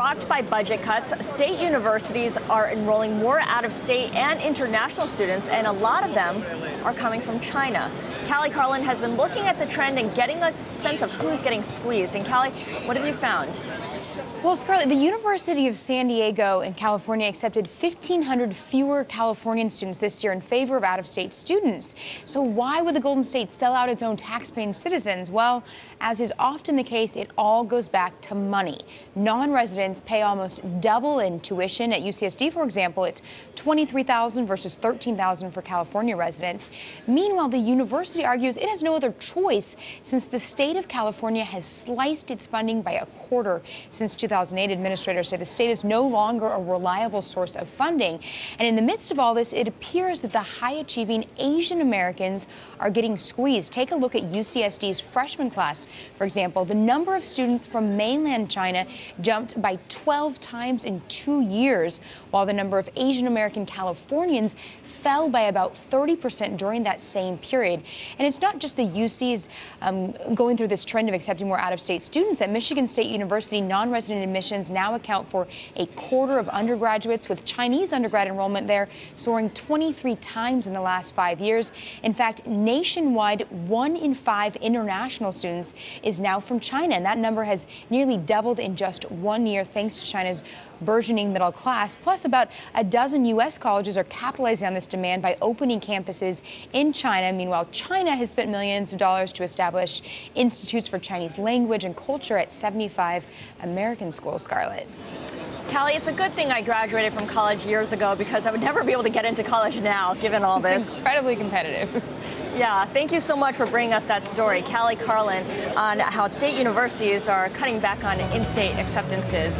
rocked by budget cuts, state universities are enrolling more out-of-state and international students, and a lot of them are coming from China. Cali Carlin has been looking at the trend and getting a sense of who's getting squeezed. And Cali, what have you found? Well, Scarlett, the University of San Diego in California accepted 1,500 fewer Californian students this year in favor of out-of-state students. So why would the Golden State sell out its own tax-paying citizens? Well, as is often the case, it all goes back to money. Non-residents pay almost double in tuition. At UCSD, for example, it's $23,000 versus $13,000 for California residents. Meanwhile, the university argues it has no other choice since the state of California has sliced its funding by a quarter since 2008. Administrators say the state is no longer a reliable source of funding. And in the midst of all this, it appears that the high-achieving Asian Americans are getting squeezed. Take a look at UCSD's freshman class. For example, the number of students from mainland China jumped by 12 times in 2 years, while the number of Asian American Californians fell by about 30% during that same period. And it's not just the UCs going through this trend of accepting more out-of-state students. At Michigan State University, non-resident admissions now account for a quarter of undergraduates, with Chinese undergrad enrollment there soaring 23 times in the last 5 years. In fact, nationwide, 1 in 5 international students is now from China, and that number has nearly doubled in just 1 year thanks to China's burgeoning middle class. Plus, about a dozen U.S. colleges are capitalizing on this demand by opening campuses in China. Meanwhile, China has spent millions of dollars to establish institutes for Chinese language and culture at 75 American schools. Scarlett. Callie, it's a good thing I graduated from college years ago, because I would never be able to get into college now, given all this. It's incredibly competitive. Yeah, thank you so much for bringing us that story. Cali Carlin on how state universities are cutting back on in-state acceptances.